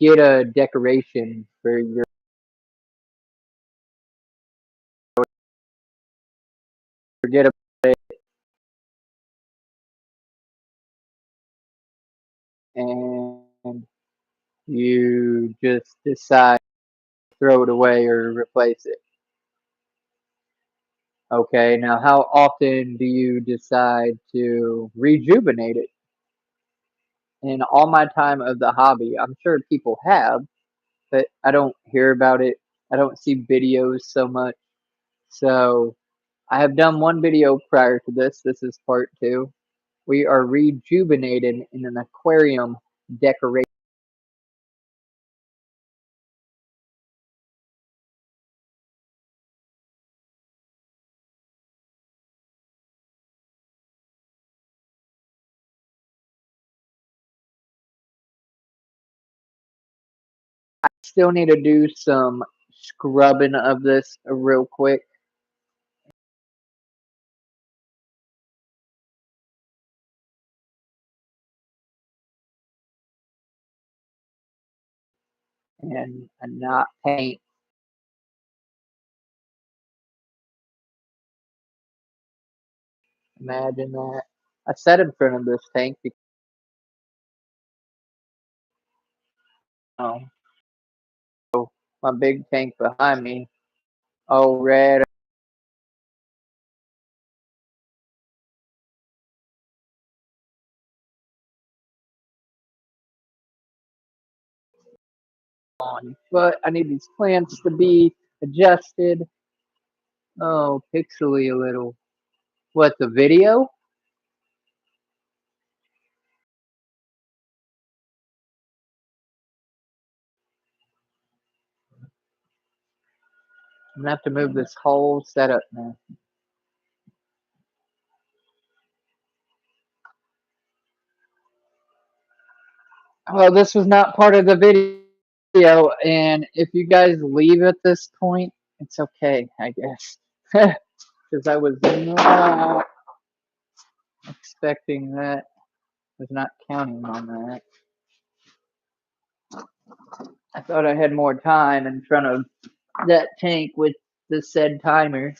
get a decoration for your forget about it and you just decide to throw it away or replace it. Okay, now how often do you decide to rejuvenate it? In all my time of the hobby, I'm sure people have, but I don't hear about it. I don't see videos so much. So I have done one video prior to this. This is part two. We are rejuvenating in an aquarium decoration. I still need to do some scrubbing of this real quick. And not paint. Imagine that. I sat in front of this tank because my big tank behind me, all red on. But I need these plants to be adjusted. Oh, pixely a little. What, the video? I'm gonna have to move this whole setup now. Well, this was not part of the video, and if you guys leave at this point, it's okay, I guess. Because I was not expecting that. Was not counting on that. I thought I had more time in front of that tank with the said timer.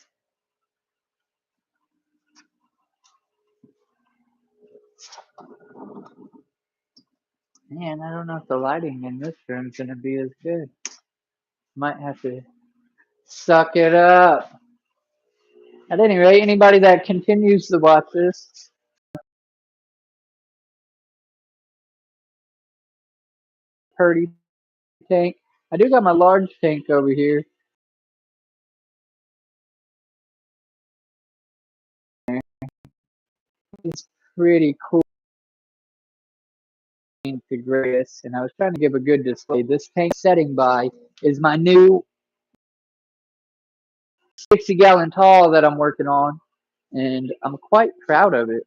Man, I don't know if the lighting in this room's gonna be as good. Might have to suck it up. At any rate, anybody that continues to watch this, Purdy tank. I do got my large tank over here. It's pretty cool to grace, and I was trying to give a good display. This tank setting by is my new 60-gallon tall that I'm working on, and I'm quite proud of it.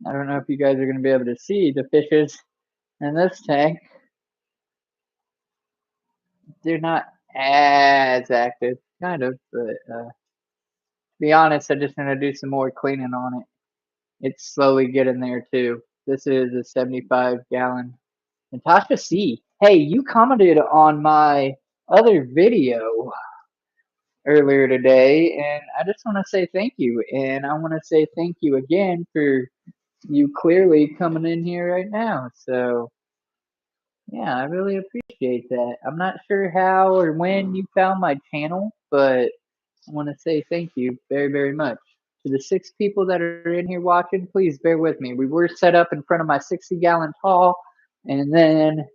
I don't know if you guys are going to be able to see the fishes in this tank. They're not as active, kind of, but to be honest, I just want to do some more cleaning on it. It's slowly getting there too. This is a 75-gallon. Natasha C. Hey, you commented on my other video earlier today, and I just want to say thank you. And I want to say thank you again for you clearly coming in here right now. So, yeah, I really appreciate that. I'm not sure how or when you found my channel, but I want to say thank you very, very much. To the 6 people that are in here watching, please bear with me. We were set up in front of my 60-gallon tall, and then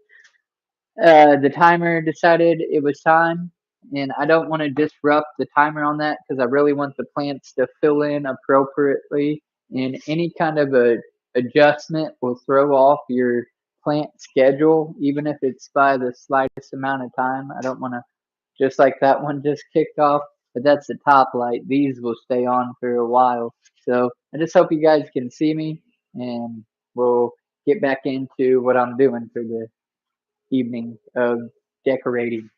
the timer decided it was time, and I don't want to disrupt the timer on that because I really want the plants to fill in appropriately, and any kind of a adjustment will throw off your plant schedule, even if it's by the slightest amount of time. I don't want to, just like that one just kicked off, but that's the top light. These will stay on for a while. So I just hope you guys can see me, and we'll get back into what I'm doing for the evening of decorating.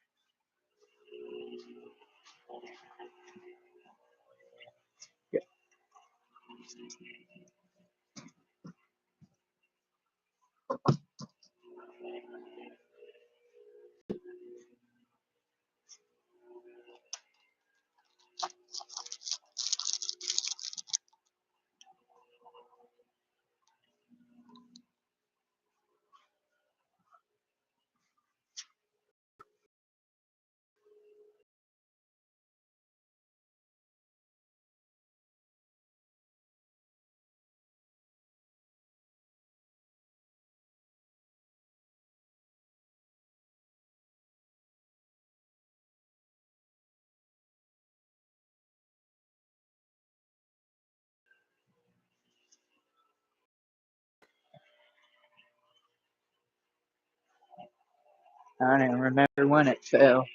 I don't even remember when it fell.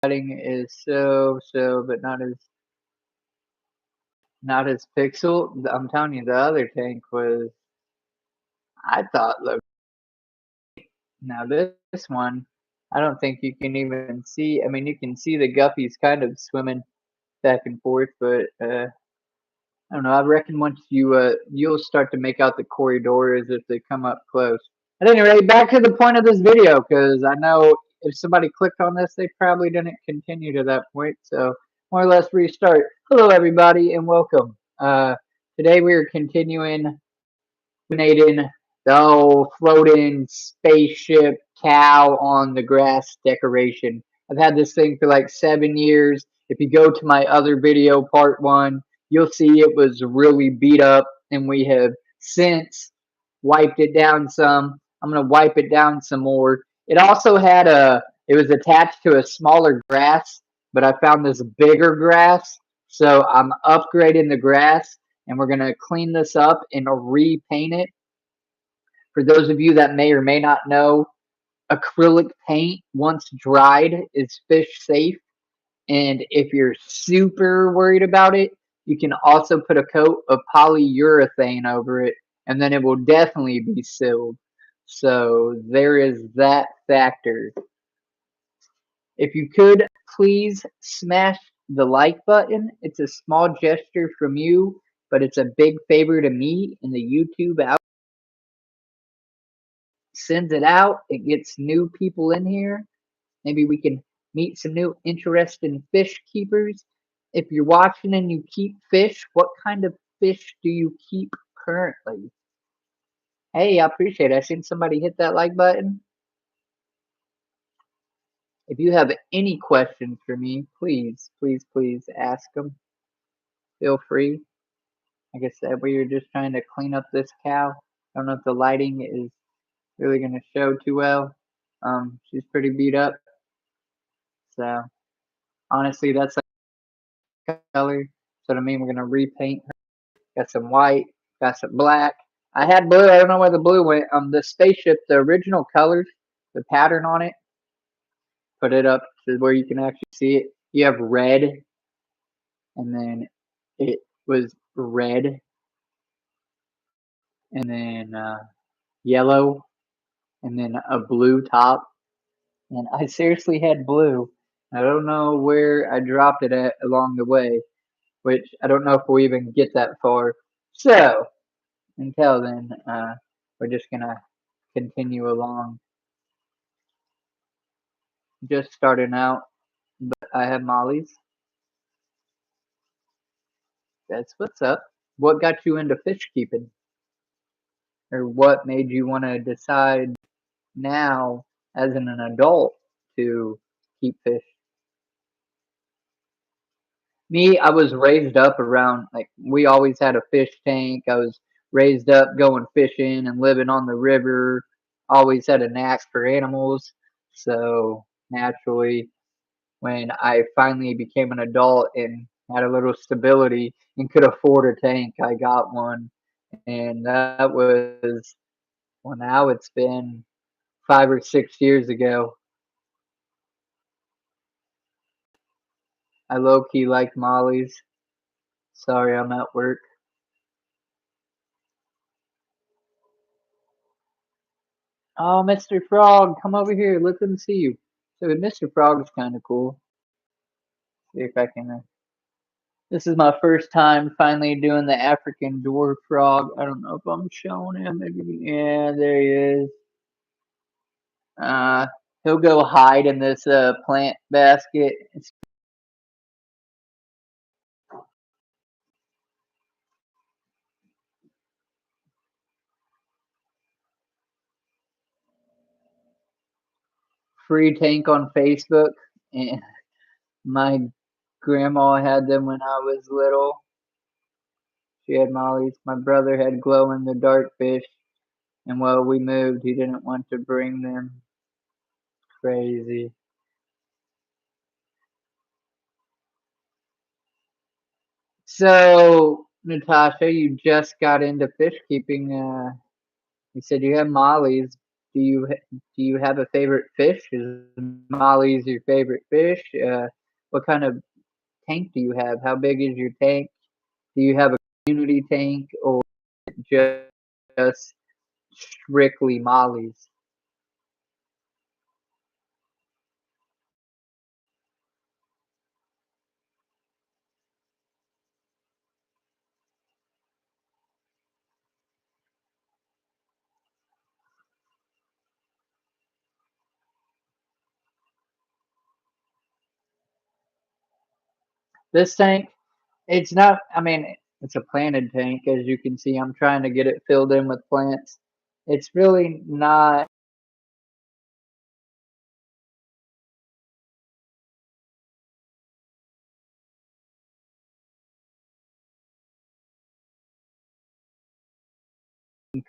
Lighting is but not as pixel. I'm telling you, the other tank was, I thought, looked. Now this one, I don't think you can even see. I mean, you can see the guppies kind of swimming back and forth, but I don't know. I reckon once you'll start to make out the corridors if they come up close. At any rate, back to the point of this video, because I know if somebody clicked on this, they probably didn't continue to that point. So more or less restart. Hello, everybody, and welcome. Today we are continuing Rejuvenating the old floating spaceship cow on the grass decoration. I've had this thing for like 7 years. If you go to my other video, part one, you'll see it was really beat up, and we have since wiped it down some. I'm gonna wipe it down some more. It also had it was attached to a smaller grass, but I found this bigger grass, so I'm upgrading the grass, and we're gonna clean this up and repaint it. For those of you that may or may not know, acrylic paint, once dried, is fish safe. And if you're super worried about it, you can also put a coat of polyurethane over it, and then it will definitely be sealed. So there is that factor. If you could please smash the like button. It's a small gesture from you, but it's a big favor to me in the YouTube out. Sends it out. It gets new people in here. Maybe we can meet some new interesting fish keepers. If you're watching and you keep fish, what kind of fish do you keep currently? Hey, I appreciate it. I seen somebody hit that like button. If you have any questions for me, please, please, please ask them. Feel free. Like I said, we were just trying to clean up this cow. I don't know if the lighting is really going to show too well. She's pretty beat up. So honestly, that's a color. So I mean, we're gonna repaint her. Got some white, got some black. I had blue. I don't know where the blue went. The spaceship, the original colors, the pattern on it. Put it up to where you can actually see it. You have red, and then it was red, and then yellow, and then a blue top. And I seriously had blue. I don't know where I dropped it at along the way, which I don't know if we'll even get that far. So until then, we're just gonna continue along. Just starting out, but I have Molly's. That's what's up. What got you into fish keeping? Or what made you want to decide now, as an adult, to keep fish? Me, I was raised up around, like, we always had a fish tank. I was raised up going fishing and living on the river. Always had a knack for animals. So naturally, when I finally became an adult and had a little stability and could afford a tank, I got one. And that was, well, now it's been 5 or 6 years ago. I low key like Molly's. Sorry, I'm at work. Oh, Mr. Frog, come over here. Let them see you. So Mr. Frog is kind of cool. See if I can. This is my first time finally doing the African dwarf frog. I don't know if I'm showing him. Maybe, yeah, there he is. Uh, he'll go hide in this plant basket. free tank on Facebook, and my grandma had them when I was little. She had mollies. My brother had glow in the dark fish, and while we moved, he didn't want to bring them. Crazy. So, Natasha, you just got into fish keeping. You said you have mollies. Do you have a favorite fish? Is mollies your favorite fish? What kind of tank do you have? How big is your tank? Do you have a community tank or just strictly mollies? This tank, it's not. I mean, it's a planted tank, as you can see. I'm trying to get it filled in with plants. It's really not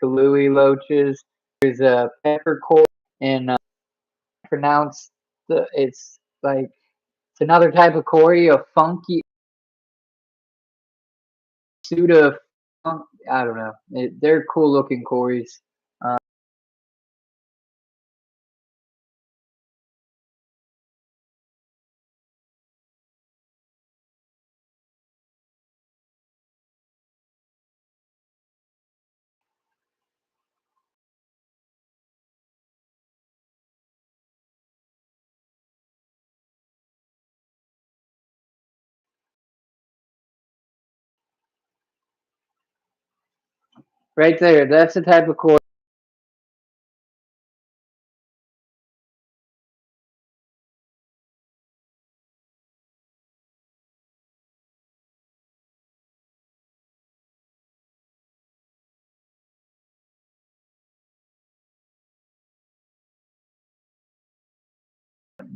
Kalui loaches. There's a peppercorn and pronounced it's like it's another type of Cory, a funky pseudo funk. I don't know. They're cool looking Corys. Uh, right there. That's the type of Cory.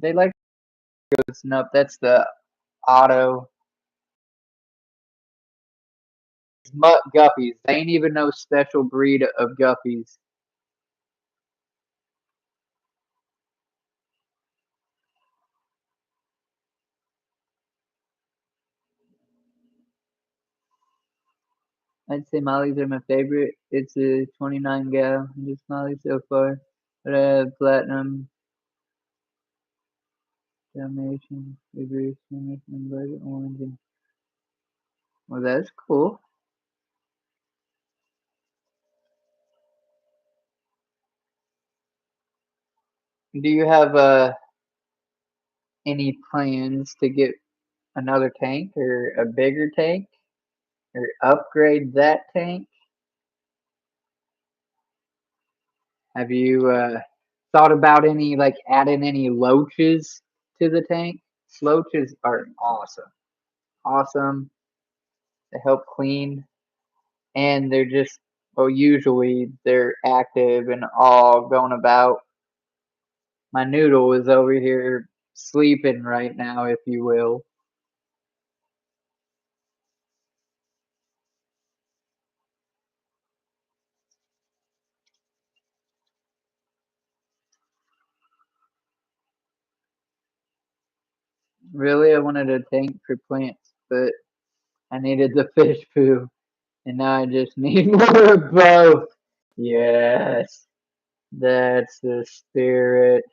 They like to go snuff. That's the auto mutt guppies. They ain't even no special breed of guppies. I'd say Molly's are my favorite. It's a 29 gal. Just Molly so far. But I have platinum, Dalmatian, Reverse, and Blood Orange. And, well, that's cool. Do you have any plans to get another tank or a bigger tank or upgrade that tank? Have you thought about any like adding any loaches to the tank? Loaches are awesome. Awesome. They help clean and they're just well usually they're active and all going about. My noodle is over here sleeping right now, if you will. Really, I wanted a tank for plants, but I needed the fish poo, and now I just need more of both. Yes, that's the spirit.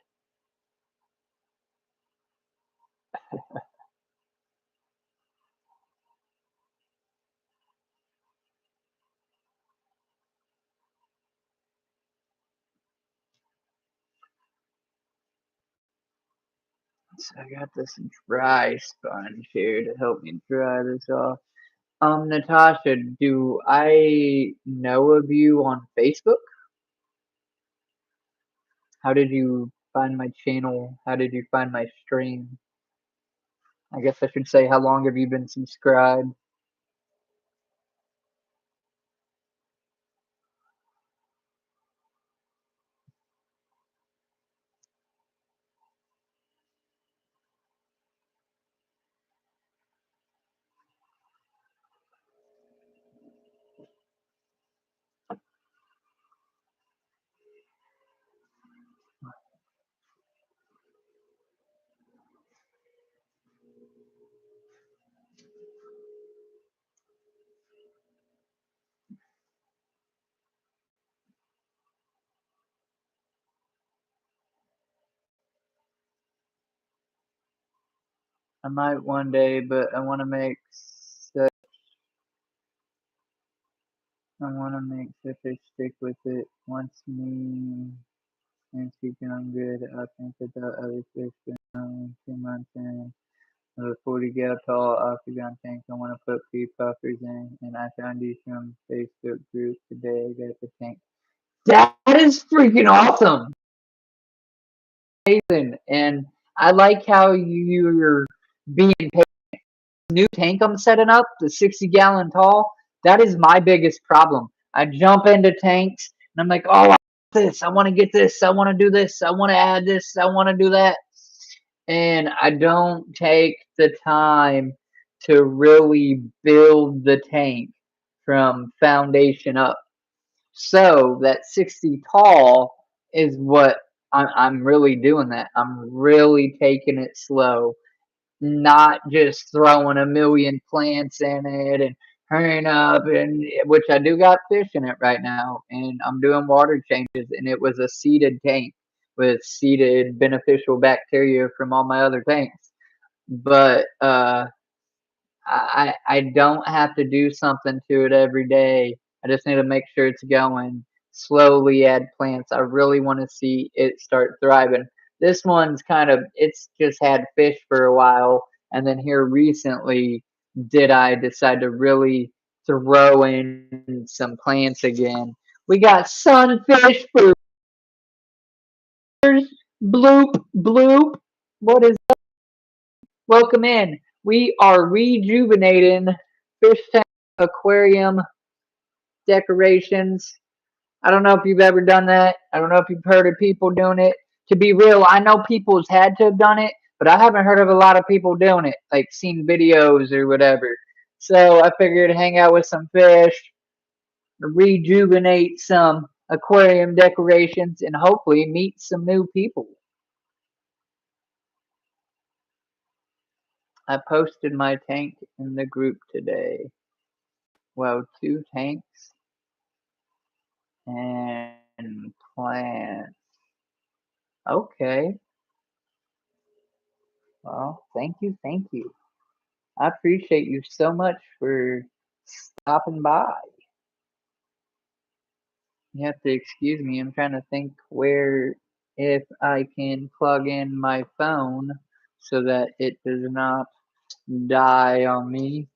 So I got this dry sponge here to help me dry this off. Natasha, do I know of you on Facebook? How did you find my channel? How did you find my stream? I guess I should say, how long have you been subscribed? I might one day, but I want to make such a stick with it. Once me and speaking on good, I think about other fish been 2 months in. With a 40 gal tall octagon tank I want to put pea puffers in, and I found you from Facebook group today. I got the tank. That is freaking awesome, Nathan. And I like how you're being paid. New tank I'm setting up, the 60-gallon tall. That is my biggest problem. I jump into tanks and I'm like, oh, I want this. I want to get this. I want to do this. I want to add this. I want to do that. And I don't take the time to really build the tank from foundation up. So that 60 tall is what I'm really doing that. I'm really taking it slow, not just throwing a million plants in it and hurrying up, and which I do got fish in it right now, and I'm doing water changes, and it was a seeded tank with seeded beneficial bacteria from all my other tanks. But I don't have to do something to it every day. I just need to make sure it's going. Slowly add plants. I really want to see it start thriving. This one's it's just had fish for a while, and then here recently did I decide to really throw in some plants again. We got sunfish for bloop bloop. What is Welcome in. We are rejuvenating fish tank aquarium decorations. I don't know if you've ever done that. I don't know if you've heard of people doing it. To be real, I know people's had to have done it, but I haven't heard of a lot of people doing it, like seen videos or whatever. So I figured hang out with some fish, rejuvenate some aquarium decorations, and hopefully meet some new people. I posted my tank in the group today. Well, 2 tanks and plants. Okay. Well, thank you, thank you. I appreciate you so much for stopping by. You have to excuse me. I'm trying to think where if I can plug in my phone so that it does not die on me.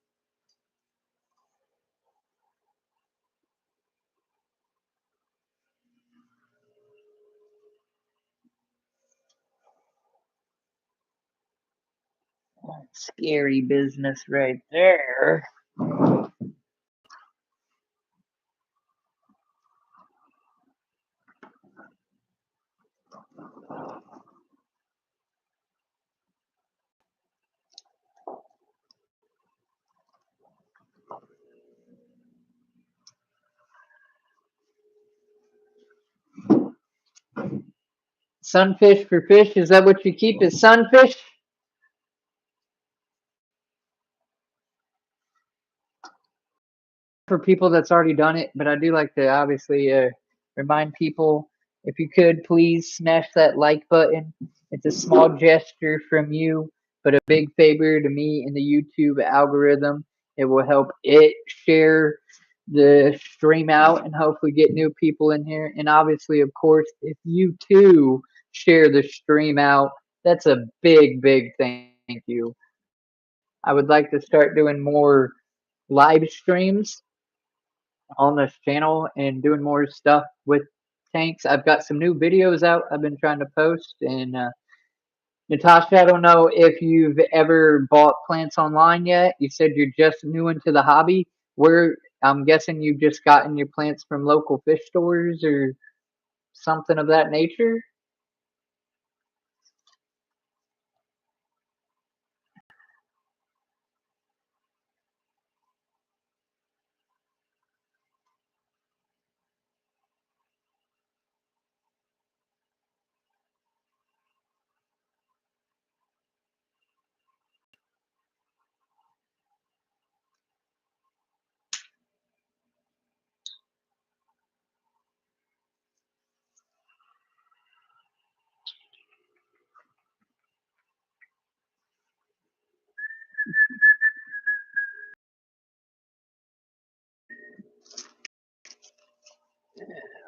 Scary business right there. Sunfish for fish, is that what you keep as sunfish? For people that's already done it, but I do like to obviously remind people, if you could please smash that like button. It's a small gesture from you, but a big favor to me in the YouTube algorithm. It will help it share the stream out and hopefully get new people in here. And obviously, of course, if you too share the stream out, that's a big, big thank you. I would like to start doing more live streams on this channel and doing more stuff with tanks. I've got some new videos out I've been trying to post. And Natasha, I don't know if you've ever bought plants online yet. You said you're just new into the hobby. Where I'm guessing you've just gotten your plants from local fish stores or something of that nature.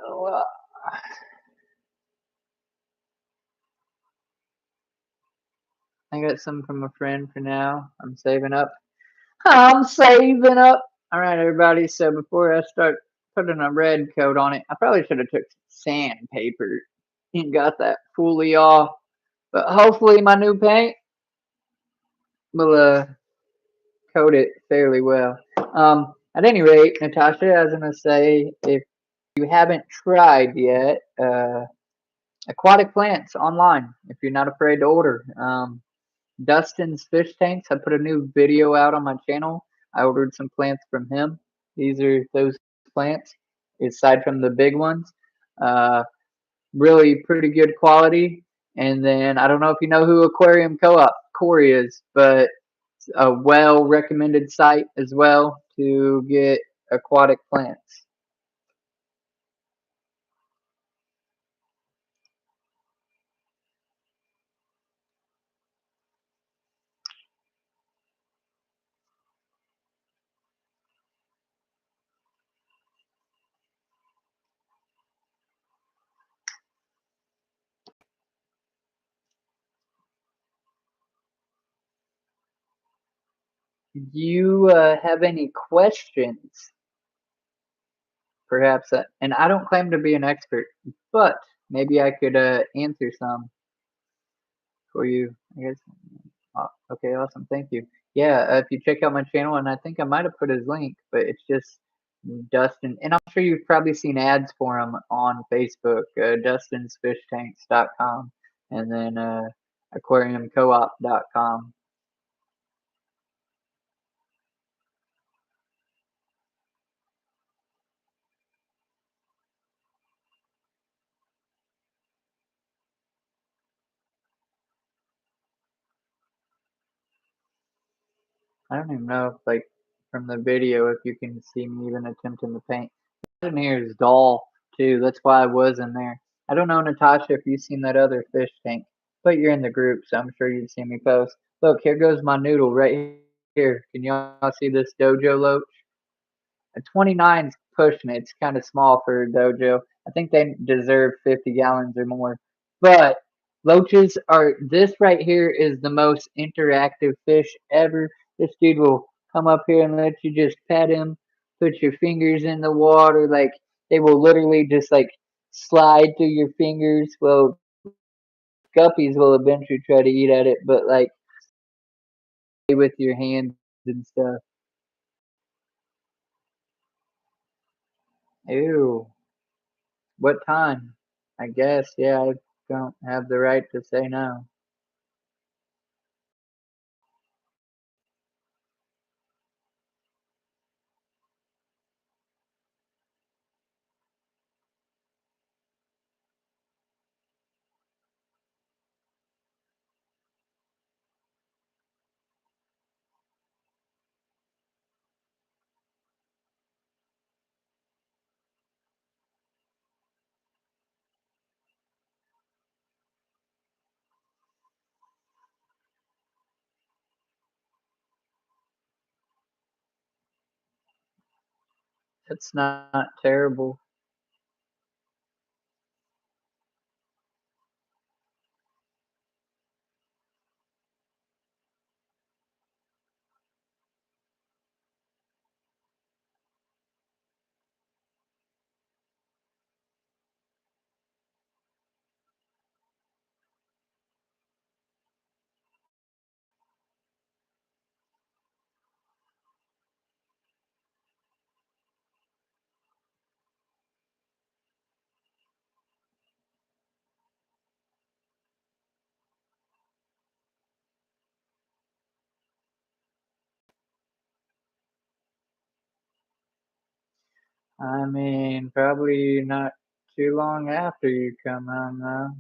Well, I got some from a friend for now. I'm saving up. I'm saving up. All right, everybody. So before I start putting a red coat on it, I probably should have took sandpaper and got that fully off. But hopefully my new paint will coat it fairly well. At any rate, Natasha, I was gonna say if you haven't tried yet, aquatic plants online. If you're not afraid to order, Dustin's fish tanks. I put a new video out on my channel. I ordered some plants from him. These are those plants, aside from the big ones. Uh, Really pretty good quality. And then I don't know if you know who Aquarium Co-op Corey is, but a well recommended site as well to get aquatic plants. Do you have any questions? Perhaps, and I don't claim to be an expert, but maybe I could answer some for you. I guess. Okay, awesome. Thank you. Yeah, if you check out my channel, and I think I might have put his link, but it's just Dustin, and I'm sure you've probably seen ads for him on Facebook, dustinsfishtanks.com, and then aquariumcoop.com. I don't even know if, like, from the video, if you can see me even attempting to paint. That in here is dull, too. That's why I was in there. I don't know, Natasha, if you've seen that other fish tank, but you're in the group, so I'm sure you've seen me post. Look, here goes my noodle right here. Can y'all see this dojo loach? A 29's pushing it. It's kind of small for a dojo. I think they deserve 50 gallons or more. But loaches are, this right here is the most interactive fish ever. This dude will come up here and let you just pet him, put your fingers in the water. Like, they will literally just like slide through your fingers. Well, guppies will eventually try to eat at it, but like with your hands and stuff. Ew. What time? I guess, yeah, I don't have the right to say no. It's not terrible. I mean, probably not too long after you come home, though.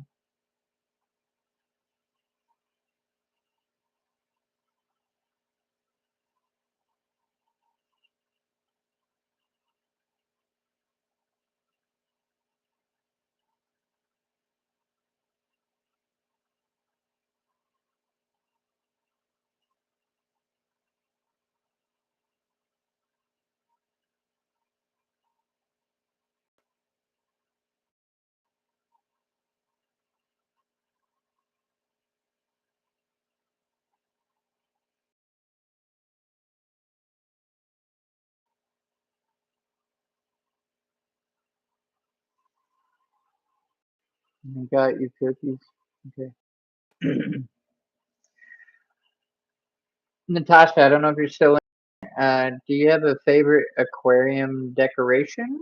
You got your cookies. Okay. Natasha, I don't know if you're still in. Do you have a favorite aquarium decoration?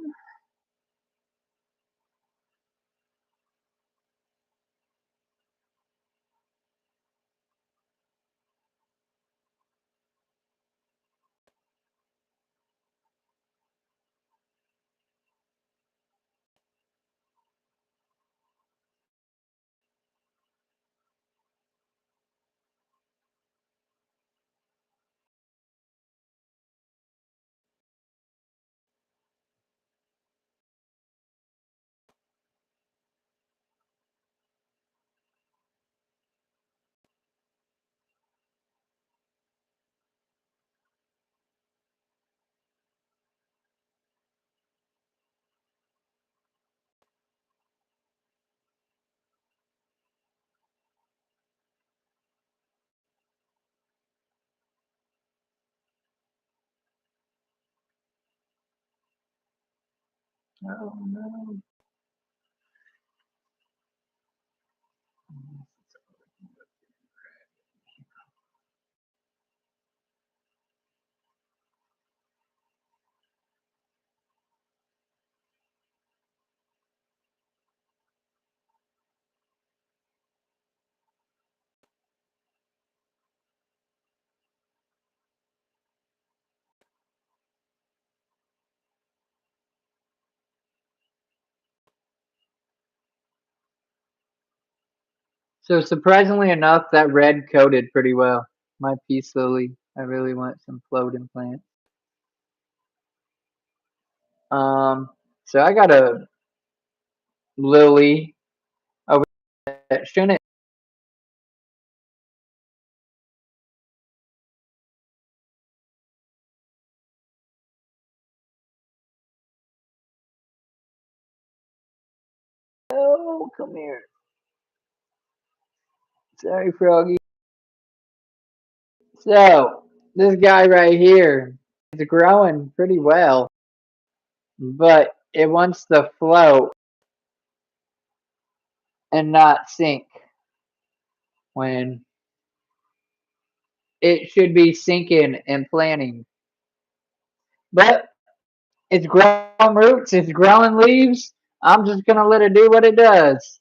Oh no. So surprisingly enough, that red coated pretty well. My peace lily. I really want some floating plants. Um, so I got a lily over there. Shouldn't Oh, come here. Sorry, Froggy. So this guy right here is growing pretty well, but it wants to float and not sink when it should be sinking and planting. But it's growing roots, it's growing leaves. I'm just gonna let it do what it does.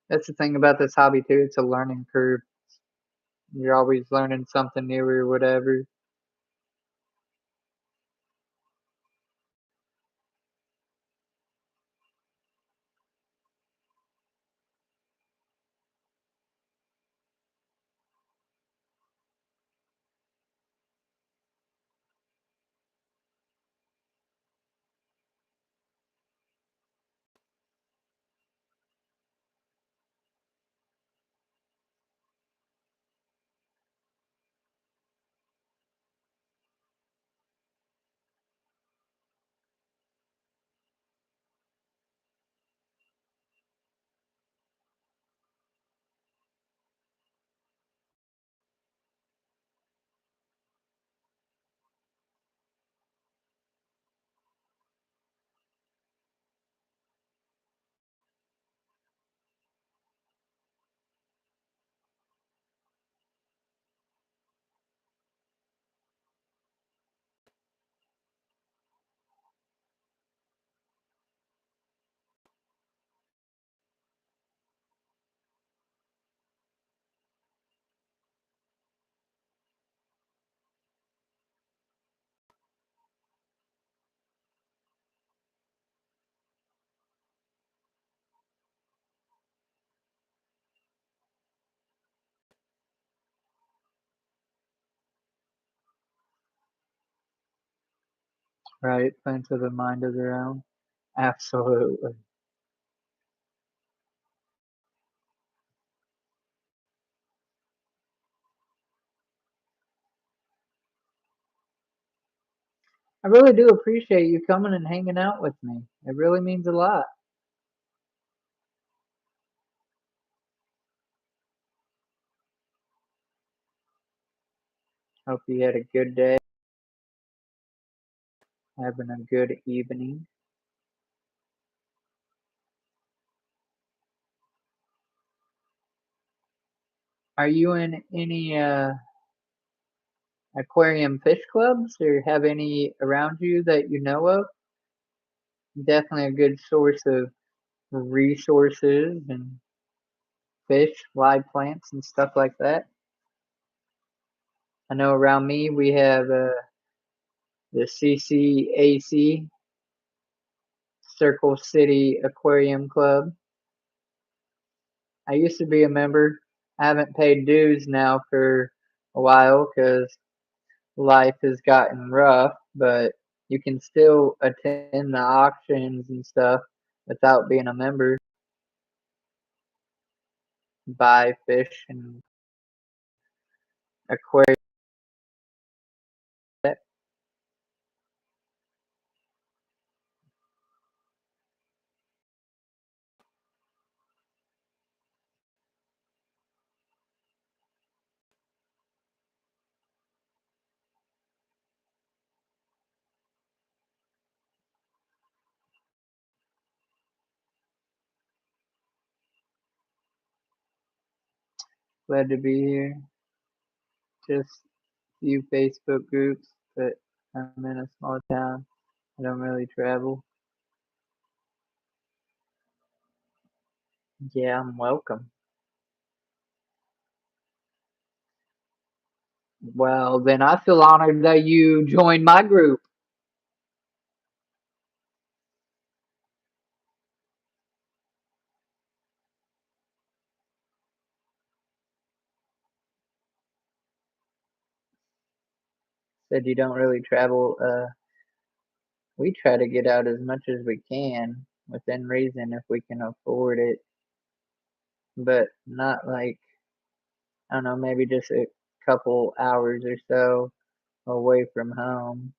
That's the thing about this hobby too. It's a learning curve. You're always learning something new or whatever. Right? Plants with a mind of their own. Absolutely. I really do appreciate you coming and hanging out with me. It really means a lot. Hope you had a good day, having a good evening. Are you in any aquarium fish clubs or have any around you that you know of? Definitely a good source of resources and fish, live plants, and stuff like that. I know around me we have the CCAC, Circle City Aquarium Club. I used to be a member. I haven't paid dues now for a while because life has gotten rough, but you can still attend the auctions and stuff without being a member, buy fish and aquarium. Glad to be here. Just a few Facebook groups, but I'm in a small town. I don't really travel. Yeah, I'm welcome. Well, then I feel honored that you joined my group. Said you don't really travel. We try to get out as much as we can within reason if we can afford it, but not like, I don't know, maybe just a couple hours or so away from home.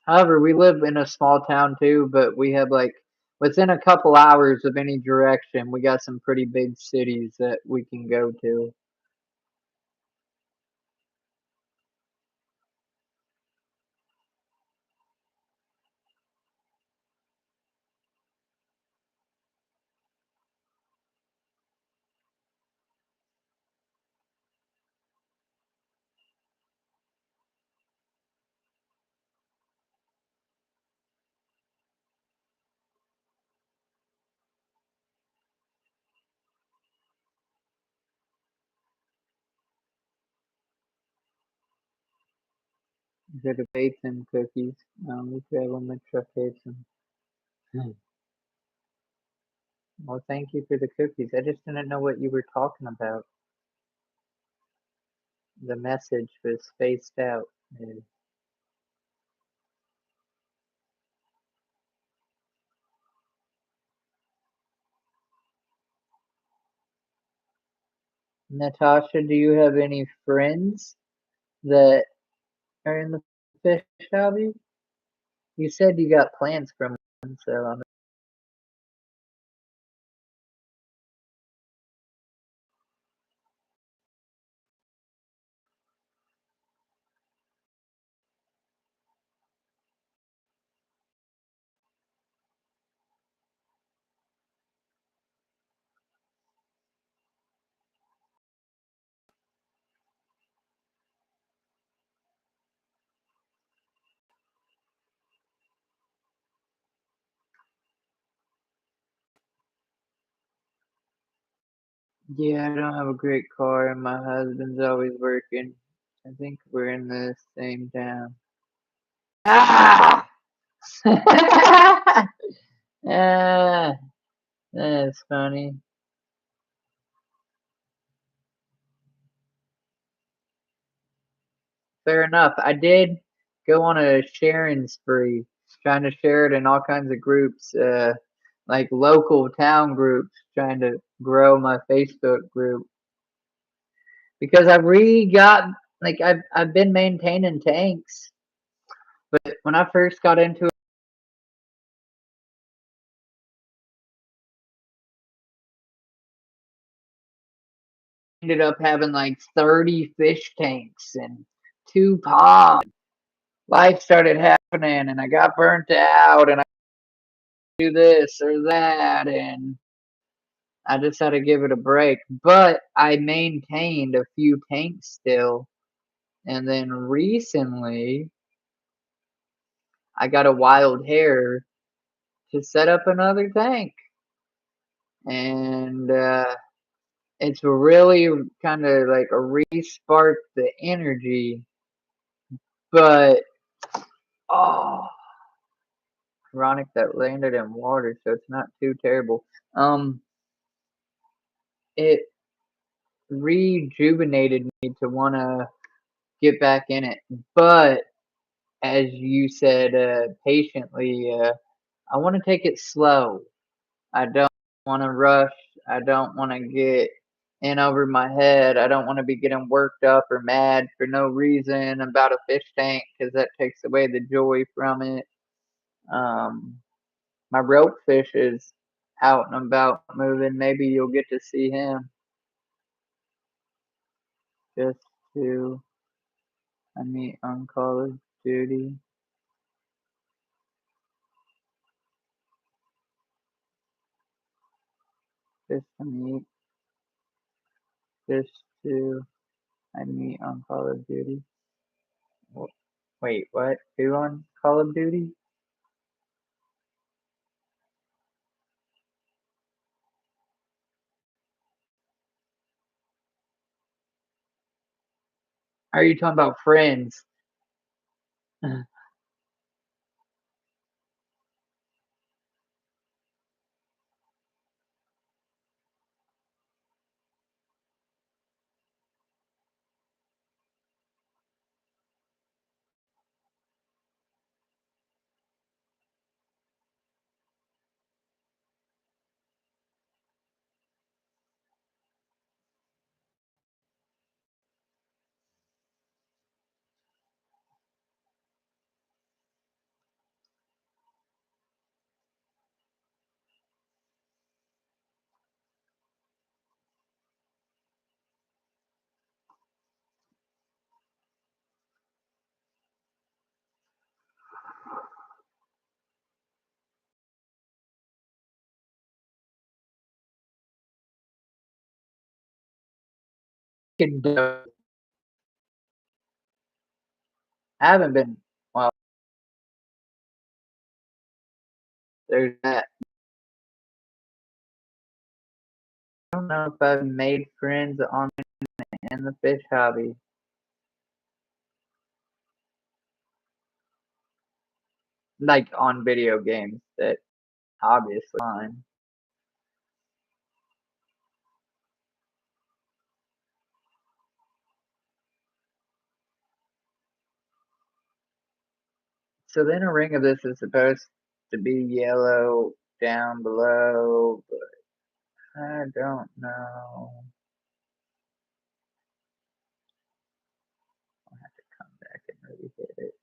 However, we live in a small town too, but we have like within a couple hours of any direction, we got some pretty big cities that we can go to. Could have ate some cookies. We travel in the truck ate some. Well, thank you for the cookies. I just didn't know what you were talking about. The message was spaced out. Natasha, do you have any friends that are in the fish hobby? You said you got plans from them, so yeah, I don't have a great car, and my husband's always working. I think we're in the same town. Ah! ah, that's funny. Fair enough. I did go on a sharing spree, trying to share it in all kinds of groups, like local town groups, trying to grow my Facebook group because I've got like I've been maintaining tanks. But when I first got into it, I ended up having like 30 fish tanks and 2 ponds. Life started happening, and I got burnt out, and I do this or that, and I just had to give it a break. But I maintained a few tanks still, and then recently I got a wild hair to set up another tank, and it's really kind of like a re-spark the energy. But oh, ironic that landed in water, so it's not too terrible. It rejuvenated me to want to get back in it, but as you said, patiently, I want to take it slow. I don't want to rush. I don't want to get in over my head. I don't want to be getting worked up or mad for no reason about a fish tank, because that takes away the joy from it. Um, my rope fish is out and about moving. Maybe you'll get to see him just to meet on Call of Duty. Just to meet. Just to meet on Call of Duty. Wait, what? Who on Call of Duty? Are you talking about friends? I haven't been. Well, there's that. I don't know if I've made friends on in the fish hobby, like on video games. That obviously fine. So then a ring of this is supposed to be yellow down below, but I don't know. I'll have to come back and really hit it.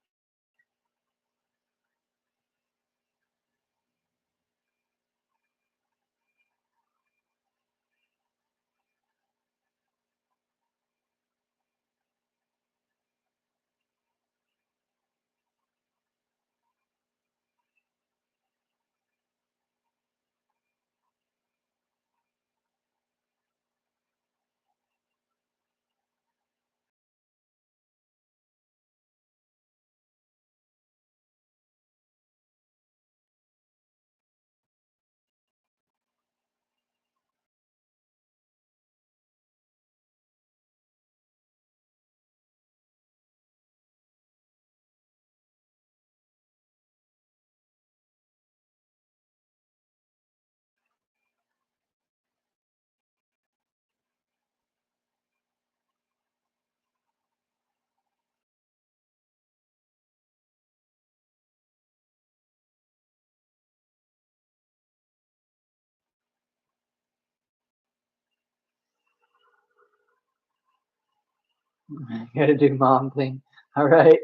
Gotta do mom thing. All right.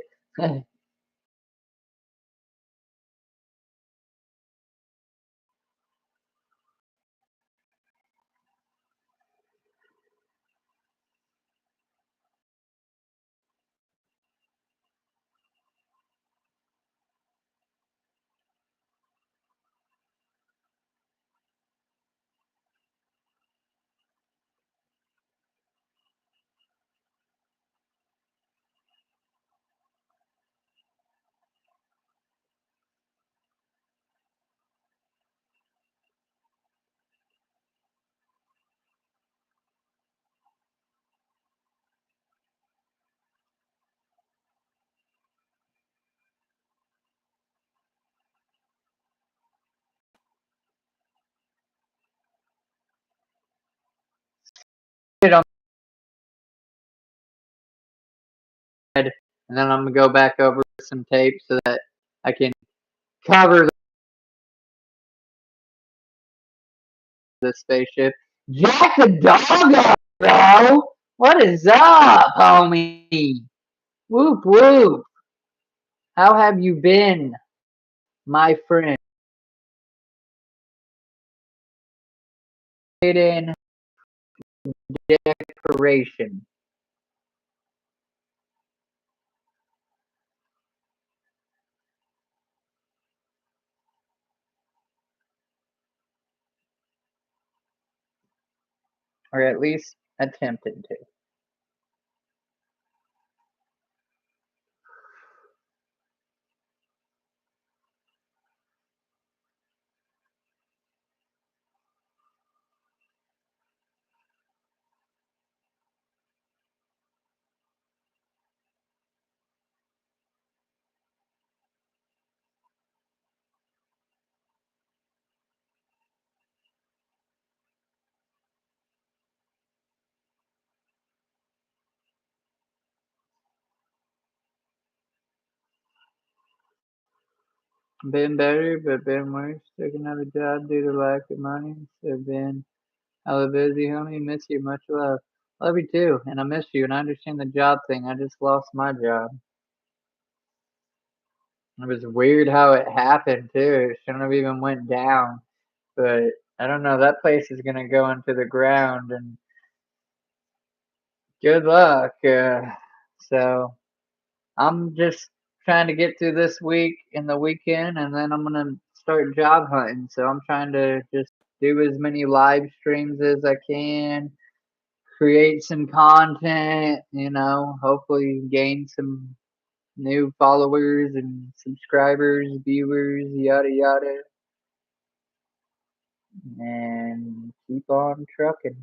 and then I'm gonna go back over some tape so that I can cover the spaceship. Jack the dog up, bro! What is up, homie? Whoop whoop! How have you been, my friend? In decoration. Or at least attempted to. Been better, but been worse. Took another job due to lack of money. So been hella busy, homie. Miss you. Much love. Love you too, and I miss you, and I understand the job thing. I just lost my job. It was weird how it happened too. It shouldn't have even went down, but I don't know. That place is gonna go into the ground, and good luck. So I'm just trying to get through this week and the weekend, and then I'm gonna start job hunting. So I'm trying to just do as many live streams as I can, create some content, hopefully gain some new followers and subscribers, viewers, yada yada, and keep on trucking.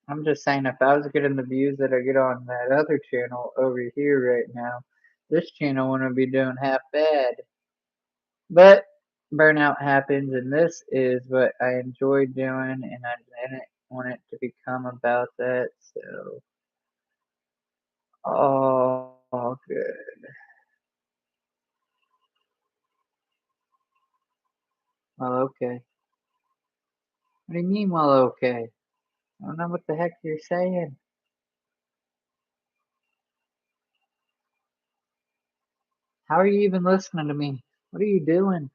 I'm just saying, if I was getting the views that I get on that other channel over here right now, this channel wouldn't be doing half bad. But burnout happens, and this is what I enjoy doing, and I didn't want it to become about that. So, all good. Well, okay. What do you mean, well, okay? I don't know what the heck you're saying. How are you even listening to me? What are you doing?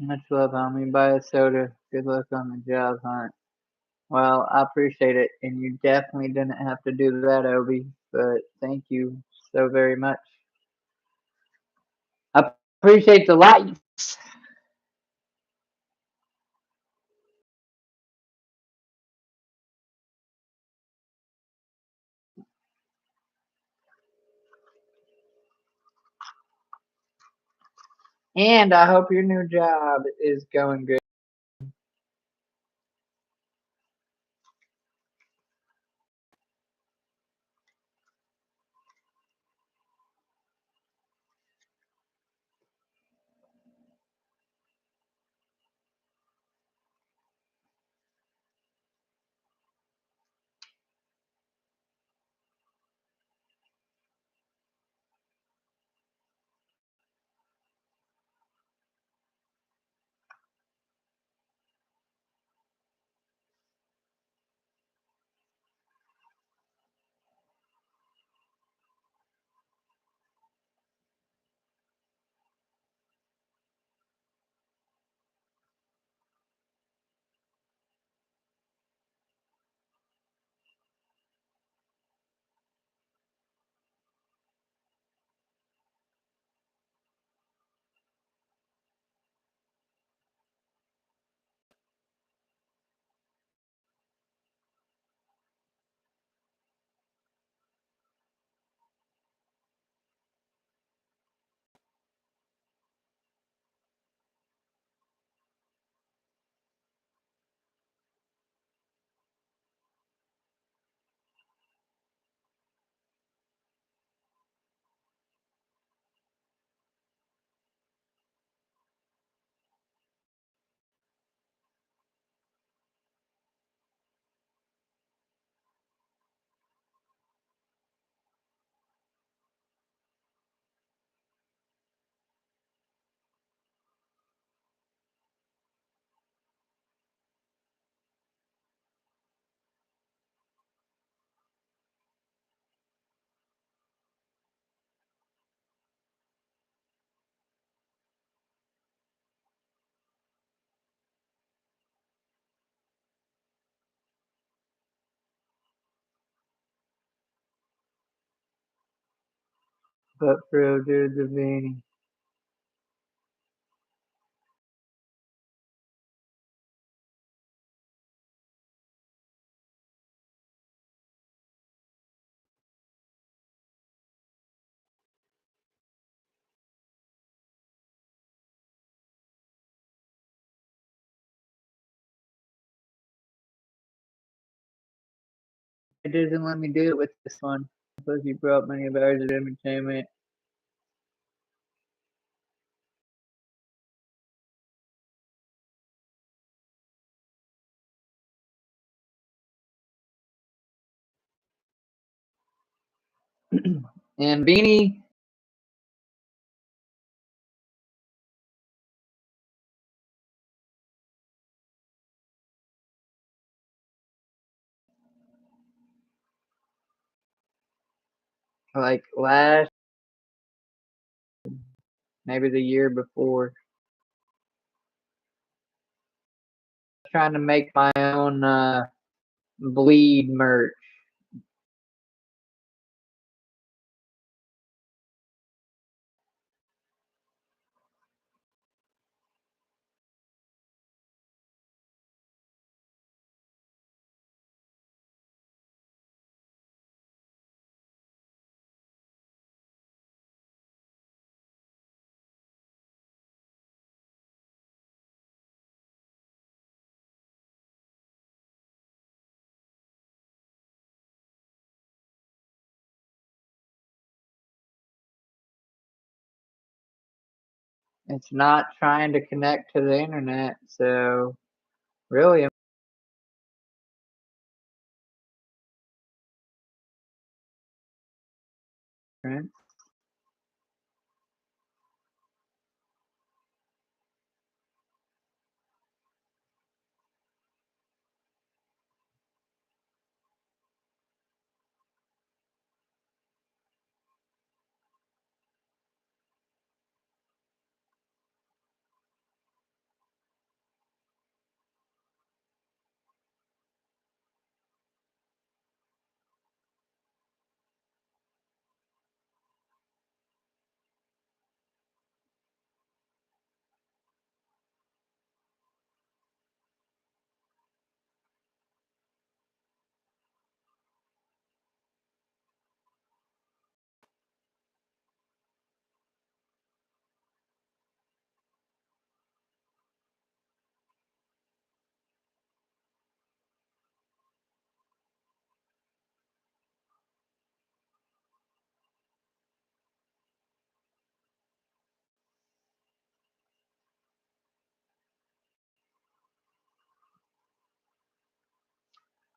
Much love, homie. Buy a soda. Good luck on the job hunt. Well, I appreciate it, and you definitely didn't have to do that, Obi, but thank you so very much. I appreciate the likes. And I hope your new job is going good. But bro, dude, the beanie. It doesn't let me do it with this one. Plus, you brought many of hours of entertainment. And beanie, like last, maybe the year before, trying to make my own bleed merch. It's not trying to connect to the internet, so really,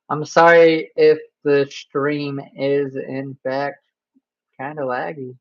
I'm sorry if the stream is in fact kind of laggy.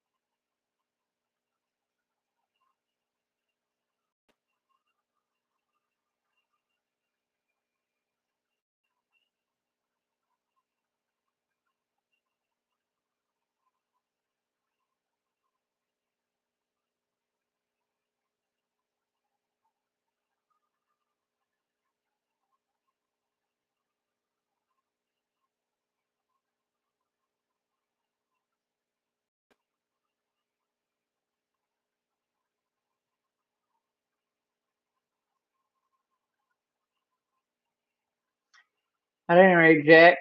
At any rate, Jack,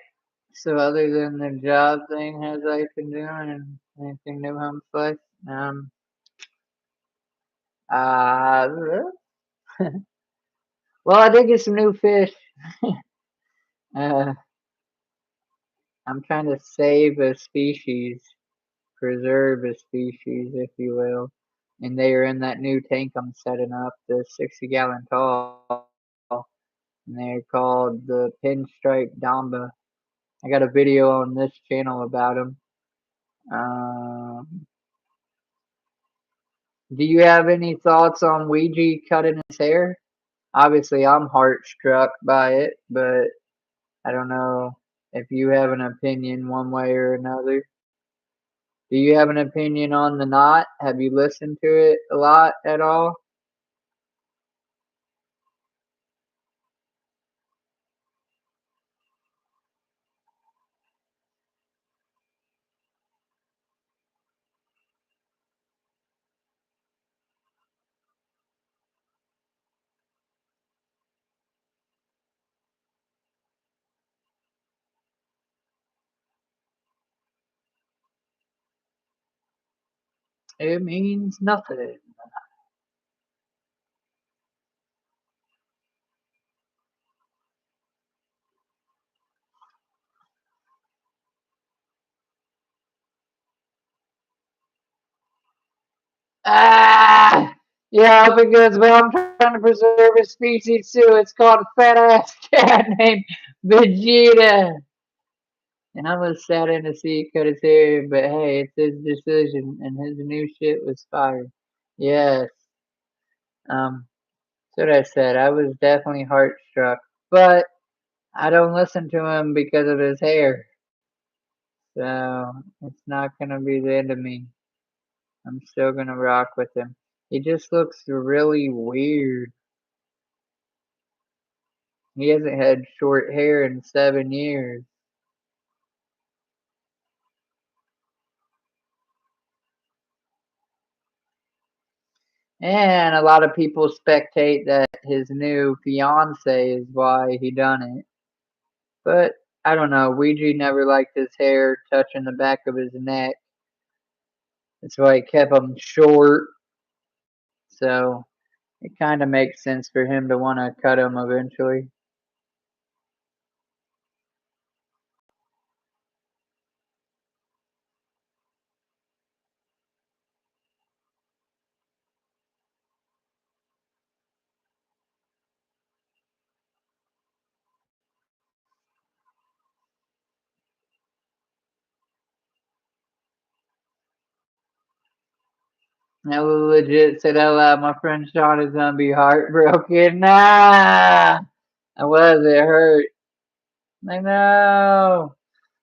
so other than the job thing, how's life been doing and anything new home life? Um, uh, well, I did get some new fish. Uh, I'm trying to save a species, preserve a species, if you will. And they are in that new tank I'm setting up, the 60-gallon tall. And they're called the pinstripe Damba. I got a video on this channel about them. Um, do you have any thoughts on Ouija cutting his hair? Obviously, I'm heart struck by it, but I don't know if you have an opinion one way or another. Do you have an opinion on the knot? Have you listened to it a lot at all? It means nothing. Ah! Yeah, because well, I'm trying to preserve a species too. It's called a fat ass cat named Vegeta. And I was sad in to see it cut his hair, but hey, it's his decision, and his new shit was fire. Yes, that's what I said. I was definitely heartstruck, but I don't listen to him because of his hair, so it's not gonna be the end of me. I'm still gonna rock with him. He just looks really weird. He hasn't had short hair in 7 years. And a lot of people spectate that his new fiance is why he done it. But I don't know. Ouija never liked his hair touching the back of his neck. That's why he kept them short. So it kind of makes sense for him to want to cut them eventually. I will legit say that loud. My friend Shawn is gonna be heartbroken. Nah, I was. It hurt. I know.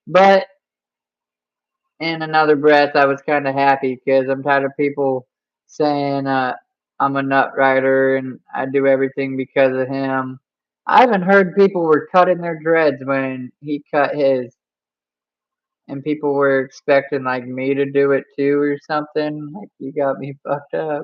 But in another breath, I was kind of happy because I'm tired of people saying I'm a nut rider and I do everything because of him. I even heard people were cutting their dreads when he cut his, and people were expecting like me to do it too or something. Like you got me fucked up.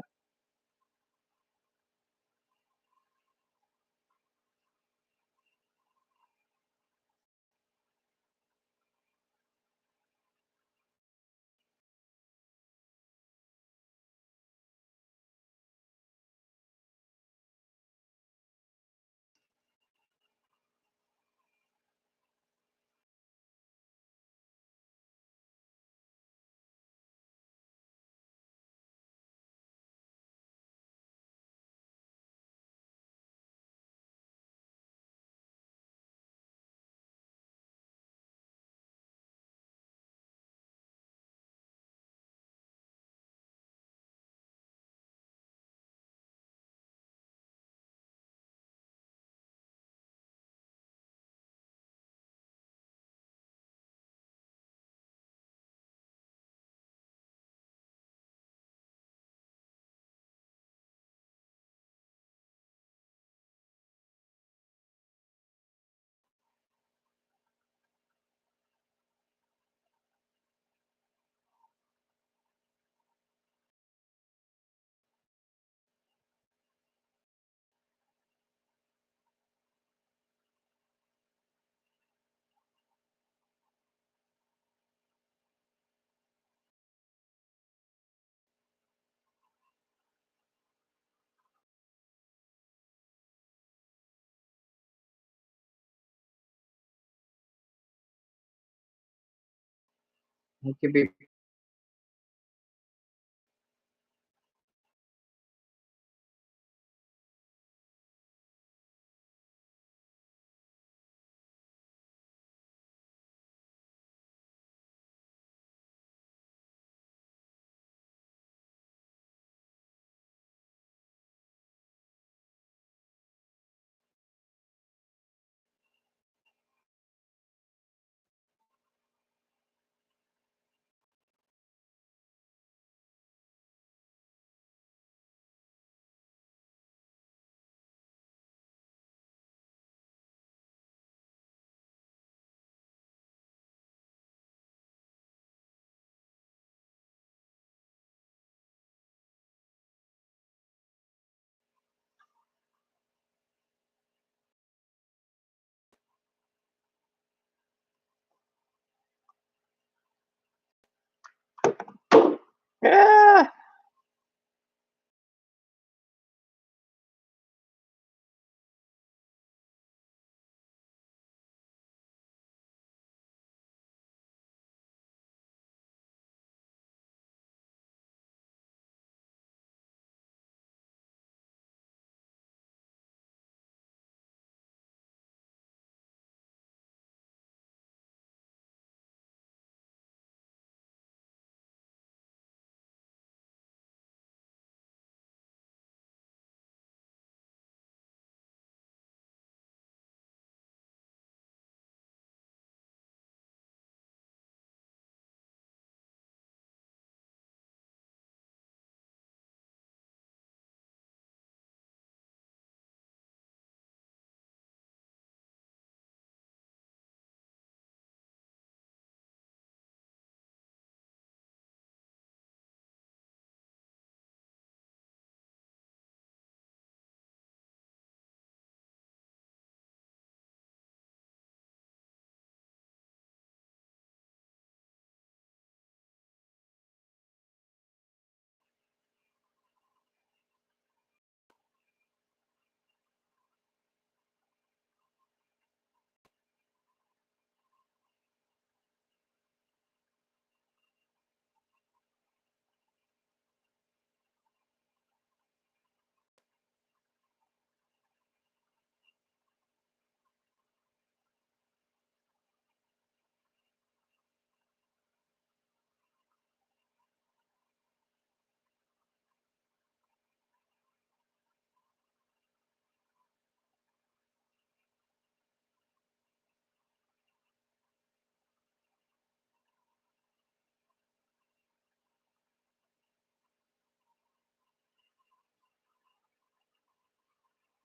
It could be. Yeah.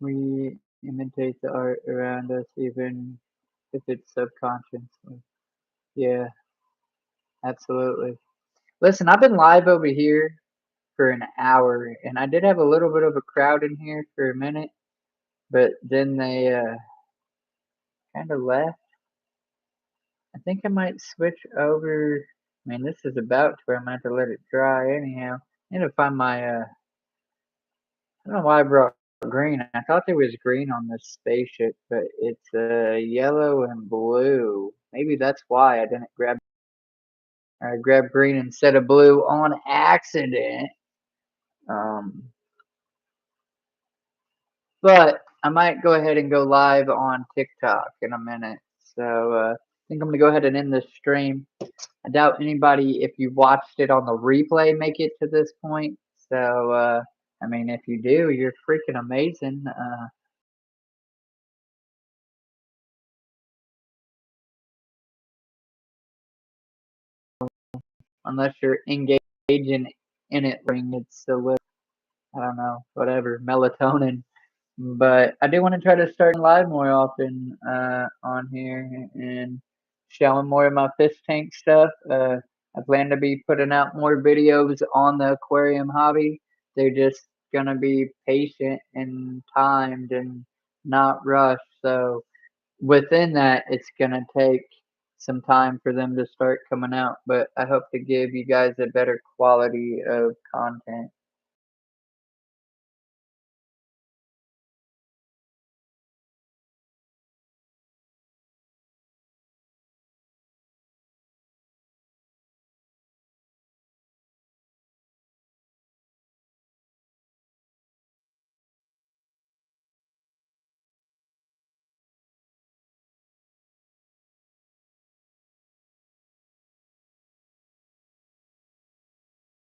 We imitate the art around us, even if it's subconsciously. Yeah, absolutely. Listen, I've been live over here for an hour, and I did have a little bit of a crowd in here for a minute, but then they kind of left. I think I might switch over. I mean, this is about to where I'm going to have to let it dry anyhow. I need to find my, I don't know why I brought green. I thought there was green on this spaceship, but it's yellow and blue. Maybe that's why I didn't grab, I grabbed green instead of blue on accident. Um, but I might go ahead and go live on TikTok in a minute. So I think I'm going to go ahead and end this stream. I doubt anybody, if you watched it on the replay, make it to this point. So, I mean, if you do, you're freaking amazing. Unless you're engaging in it, ring it's a little, I don't know, whatever, melatonin. But I do want to try to start live more often on here and showing more of my fish tank stuff. I plan to be putting out more videos on the aquarium hobby. They're just gonna be patient and timed and not rushed. So within that, it's gonna take some time for them to start coming out. But I hope to give you guys a better quality of content.